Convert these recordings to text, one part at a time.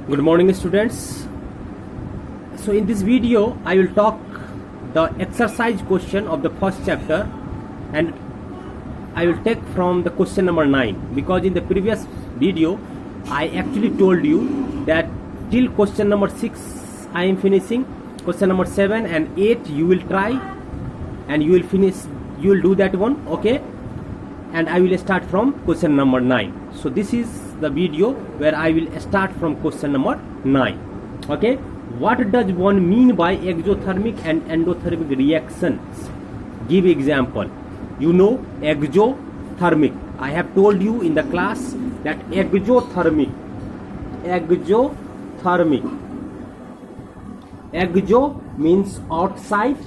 Good morning, students. So in this video I will talk the exercise question of the first chapter, and I will take from the question number 9, because in the previous video I actually told you that till question number 6 I am finishing. Question number 7 and 8 you will try and you will finish, you will do that one, okay? And I will start from question number 9. So this is the video where I will start from question number 9. Okay, what does one mean by exothermic and endothermic reactions? Give example. You know exothermic, I have told you in the class that exothermic, exo means outside,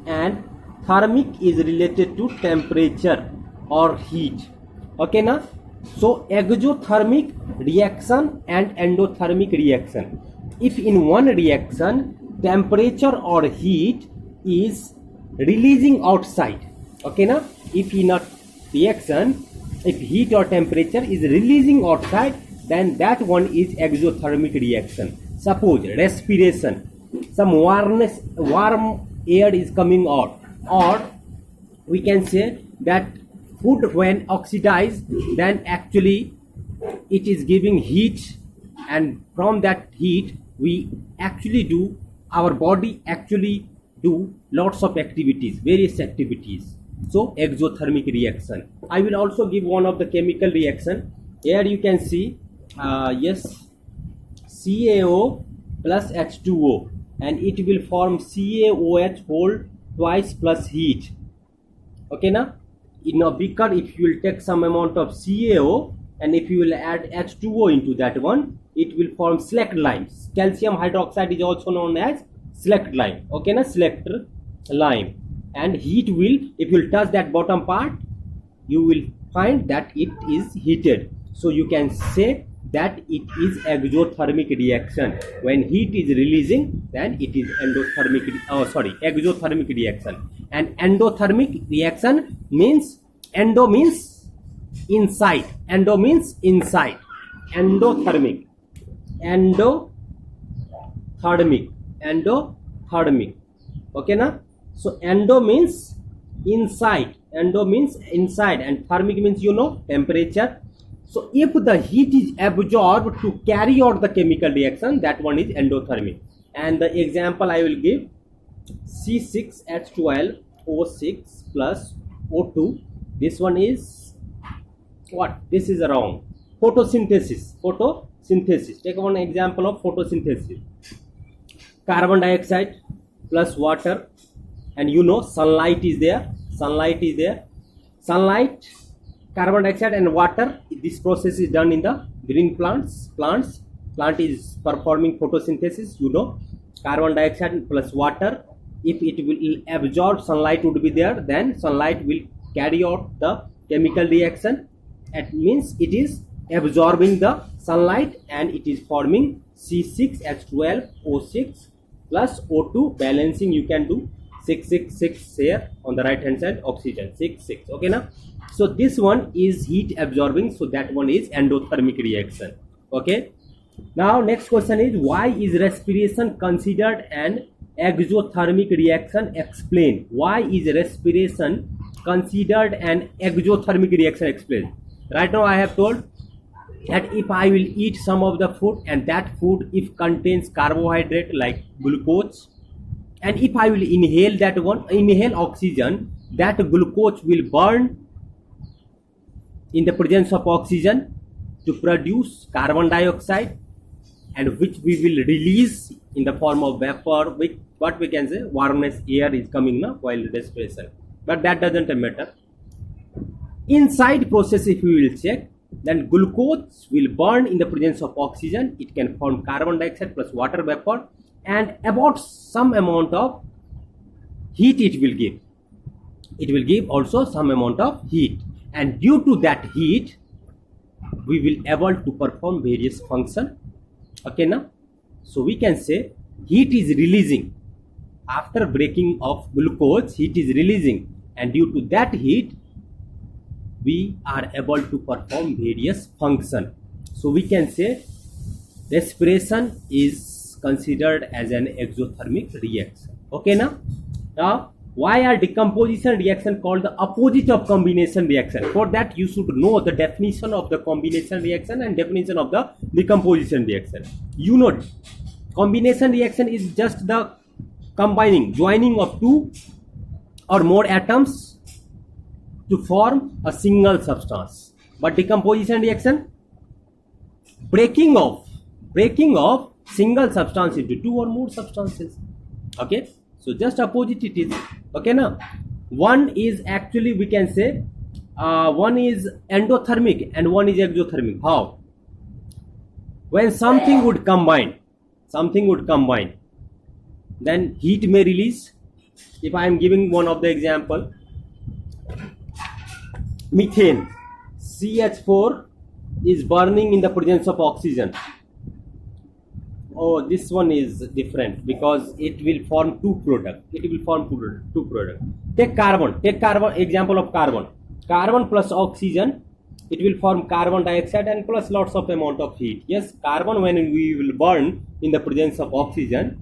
and thermic is related to temperature or heat. Okay na? So exothermic reaction and endothermic reaction, if in one reaction temperature or heat is releasing outside, okay na, if in a reaction if heat or temperature is releasing outside, then that one is exothermic reaction. Suppose respiration, some warm air is coming out, or we can say that food when oxidized, then actually it is giving heat, and from that heat we actually do, our body actually do lots of activities, various activities. So exothermic reaction. I will also give one of the chemical reaction. Here you can see yes, CaO plus H2O, and it will form CaOH whole twice plus heat. Okay na? In a beaker, if you will take some amount of CaO and if you will add H2O into that one, it will form select lime. Calcium hydroxide is also known as select lime. Okay na? Select lime. And heat will, if you will touch that bottom part, you will find that it is heated. So you can say that it is exothermic reaction. When heat is releasing, then it is exothermic reaction. And endothermic reaction means, endo means inside, endothermic, okay na? So endo means inside, and thermic means, you know, temperature. So if the heat is absorbed to carry out the chemical reaction, that one is endothermic. And the example I will give, C6H12O6 plus O2. This one is what? This is wrong. Photosynthesis. Take one example of photosynthesis. Carbon dioxide plus water, and you know sunlight is there. Sunlight, carbon dioxide and water. This process is done in the green plants. Plant is performing photosynthesis, you know. Carbon dioxide plus water, if it will absorb sunlight would be there, then sunlight will carry out the chemical reaction. It means it is absorbing the sunlight and it is forming C6H12O6 plus O2, balancing you can do 6 here on the right hand side, oxygen 6. Okay na? So this one is heat absorbing, so that one is endothermic reaction. Okay, now next question is, why is respiration considered an exothermic reaction? Explain. Why is respiration considered an exothermic reaction? Explain. Right now I have told that if I will eat some of the food, and that food if contains carbohydrate like glucose, and if I will inhale that one, inhale oxygen, that glucose will burn in the presence of oxygen to produce carbon dioxide, and which we will release in the form of vapor, with what we can say warmness air is coming now while respiration. But that doesn't matter. Inside process, if we will check, then glucose will burn in the presence of oxygen. It can form carbon dioxide plus water vapor, and about some amount of heat it will give. It will give also some amount of heat, and due to that heat we will able to perform various function. Okay na? So we can say heat is releasing after breaking of glucose, heat is releasing, and due to that heat we are able to perform various function. So we can say respiration is considered as an exothermic reaction. Okay now why are decomposition reaction called the opposite of combination reaction? For that you should know the definition of the combination reaction and definition of the decomposition reaction. You know, combination reaction is just the joining of two or more atoms to form a single substance. But decomposition reaction, breaking of single substance into two or more substances. Okay, so just opposite it is. Okay now, one is actually, we can say one is endothermic and one is exothermic. How? When something would combine, then heat may release. If I am giving one of the example, methane, CH4 is burning in the presence of oxygen. Oh, this one is different because it will form two products. Take carbon, example of carbon plus oxygen, it will form carbon dioxide and plus lots of amount of heat. Yes, carbon, when we will burn in the presence of oxygen,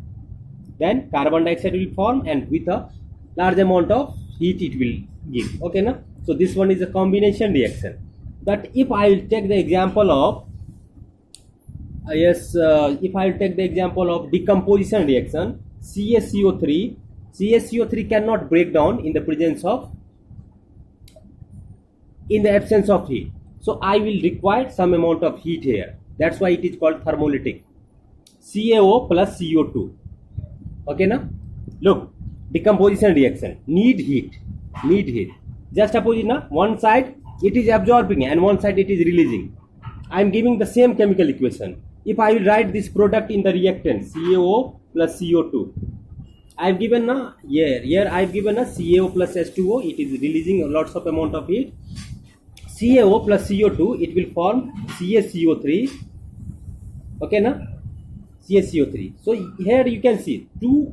then carbon dioxide will form and with a large amount of heat it will give. Okay now, so this one is a combination reaction. But if I will take the example of decomposition reaction, CaCO3 cannot break down in the absence of heat. So I will require some amount of heat here. That's why it is called thermolytic. CaO plus CO2. Okay now, look, decomposition reaction need heat. Just opposite now, one side it is absorbing and one side it is releasing. I am giving the same chemical equation. If I will write this product in the reactant, CaO plus CO2, I have given here I have given a CaO plus H2O, it is releasing lots of amount of heat. CaO plus CO2, it will form CaCO3. Okay now, CaCO3. So here you can see two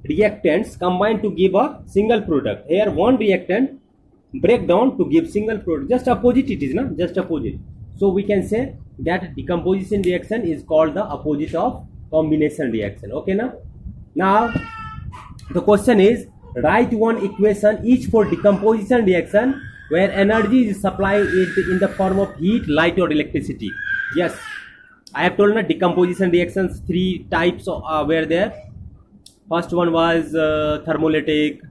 reactants combine to give a single product. Here one reactant break down to give single product. Just opposite it is na, just opposite. So we can say that decomposition reaction is called the opposite of combination reaction. Okay now the question is, write one equation each for decomposition reaction where energy is supplied in the form of heat, light or electricity. Yes, I have told you decomposition reactions, three types were there. First one was thermolytic,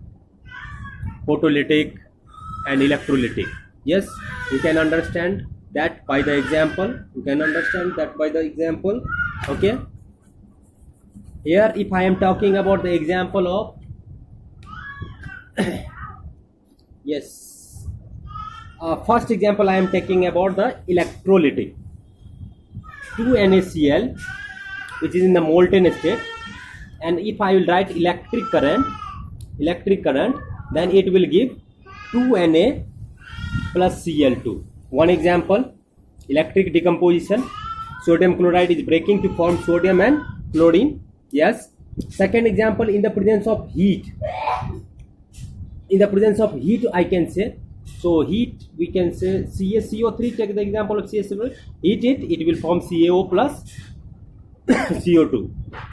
photolytic and electrolytic. Yes, you can understand that by the example. Okay, here if I am talking about the example of yes, first example I am taking about the electrolytic. 2NaCl, which is in the molten state, and if I will write electric current, then it will give 2Na plus Cl2. One example, electric decomposition, sodium chloride is breaking to form sodium and chlorine. Yes. Second example, in the presence of heat, I can say, so heat, we can say CaCO3, take the example of CaCO3, heat it will form CaO plus CO2.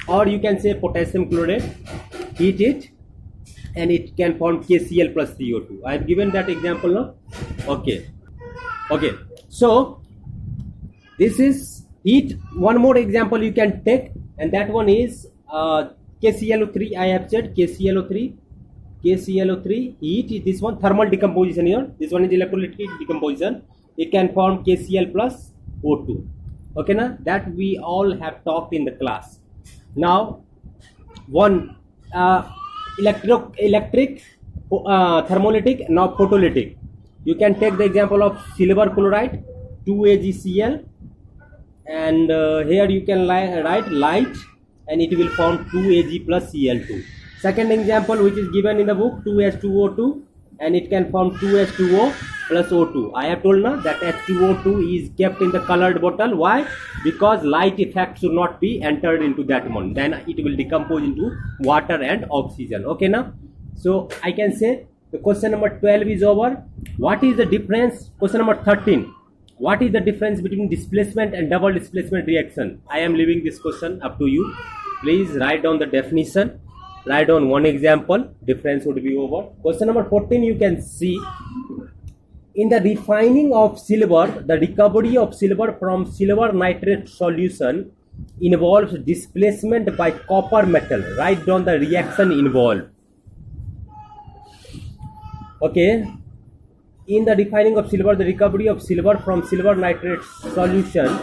Or you can say potassium chloride, heat it and it can form KCl plus CO2. I have given that example now. Okay, so this is heat. One more example you can take, and that one is KClO3. I have said KClO3 heat. This one thermal decomposition here. This one is electrolytic decomposition. It can form KCl plus O2. Okay now, that we all have talked in the class. Now one electric, thermolytic, now photolytic. You can take the example of silver chloride, 2AgCl, and here you can write light and it will form 2Ag plus Cl2. Second example which is given in the book, 2H2O2, and it can form 2H2O plus O2. I have told now that H2O2 is kept in the colored bottle. Why? Because light effect should not be entered into that one. Then it will decompose into water and oxygen. Okay now? So I can say the question number 12 is over. What is the difference? Question number 13. What is the difference between displacement and double displacement reaction? I am leaving this question up to you. Please write down the definition, write down one example, difference would be over. Question number 14, you can see, in the refining of silver, the recovery of silver from silver nitrate solution involves displacement by copper metal. Write down the reaction involved. Okay. In the refining of silver, the recovery of silver from silver nitrate solution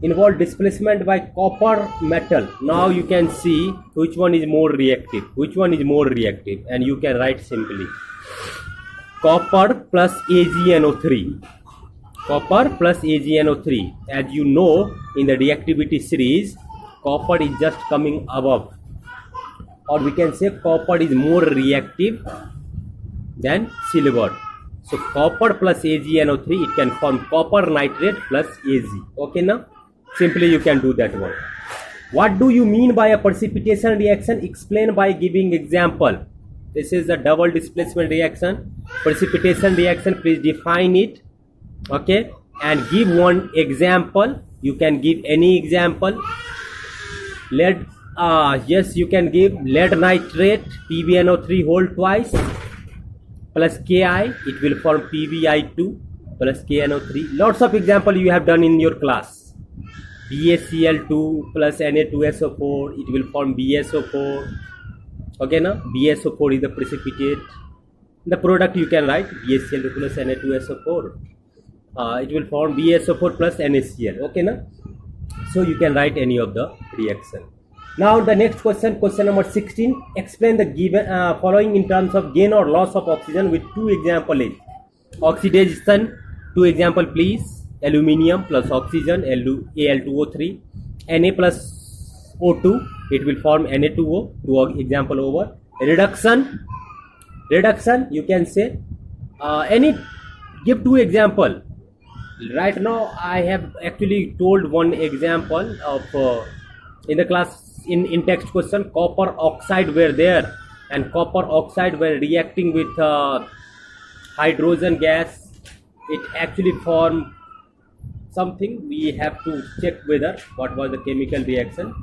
involve displacement by copper metal. Now you can see which one is more reactive, and you can write simply copper plus AgNO3. Copper plus AgNO3. As you know, in the reactivity series, copper is just coming above, or we can say copper is more reactive than silver. So copper plus AgNO3, it can form copper nitrate plus Ag. Okay now? Simply you can do that one. What do you mean by a precipitation reaction? Explain by giving example. This is the double displacement reaction. Precipitation reaction, please define it. Okay? And give one example. You can give any example. Yes, you can give lead nitrate PbNO3 whole twice plus Ki, it will form PbI2 plus KNO3. Lots of example you have done in your class. BaCl2 plus Na2SO4, it will form BSO4. Okay, now BSO4 is the precipitate. The product you can write BaCl2 plus Na2SO4. It will form BSO4 plus NaCl. Okay, now. So you can write any of the reaction. Now the next question, question number 16. Explain the given following in terms of gain or loss of oxygen with two examples. Oxidation, two example please. Aluminium plus oxygen, Al2O3. Na plus O2, it will form Na2O. Two example over. Reduction, you can say give two example. Right now I have actually told one example of in the class. In text question, copper oxide were there, and copper oxide were reacting with hydrogen gas. It actually formed something. We have to check whether what was the chemical reaction.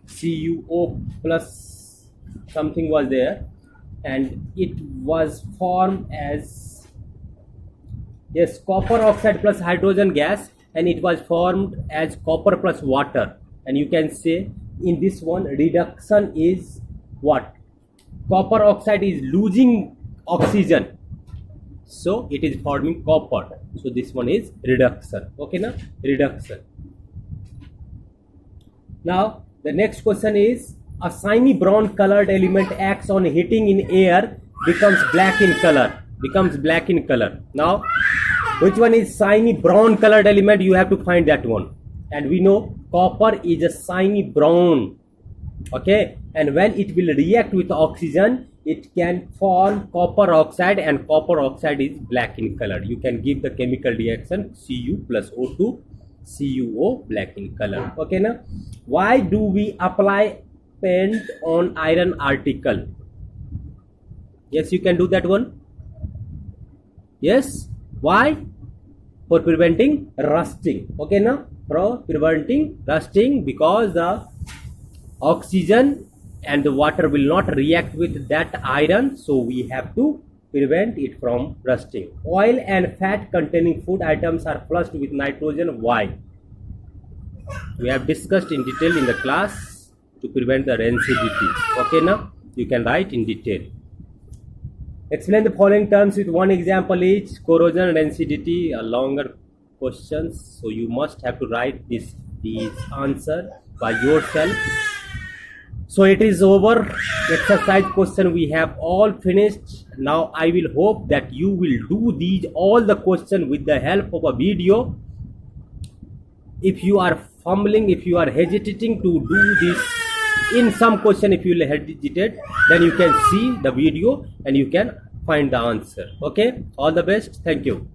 CuO plus something was there, and it was formed as, yes, copper oxide plus hydrogen gas, and it was formed as copper plus water. And you can say in this one, reduction is what? Copper oxide is losing oxygen, so it is forming copper. So this one is reduction. Okay, now reduction. Now the next question is, a shiny brown colored element acts on heating in air, becomes black in color. Now which one is shiny brown colored element? You have to find that one. And we know copper is a shiny brown. Okay, and when it will react with oxygen, it can form copper oxide, and copper oxide is black in color. You can give the chemical reaction Cu plus O2, CuO, black in color. Okay, now why do we apply paint on iron article? Yes, you can do that one. Yes, why? For preventing rusting. Okay, now for preventing rusting, because the oxygen and the water will not react with that iron, so we have to prevent it from rusting. Oil and fat containing food items are flushed with nitrogen. Why? We have discussed in detail in the class, to prevent the rancidity. Okay, now you can write in detail. Explain the following terms with one example each. Corrosion, rancidity, a longer questions, so you must have to write these answer by yourself. So it is over. Exercise question we have all finished. Now I will hope that you will do all the question with the help of a video. If you are fumbling, if you are hesitating to do this in some question, if you will hesitate, then you can see the video and you can find the answer. Okay, all the best. Thank you.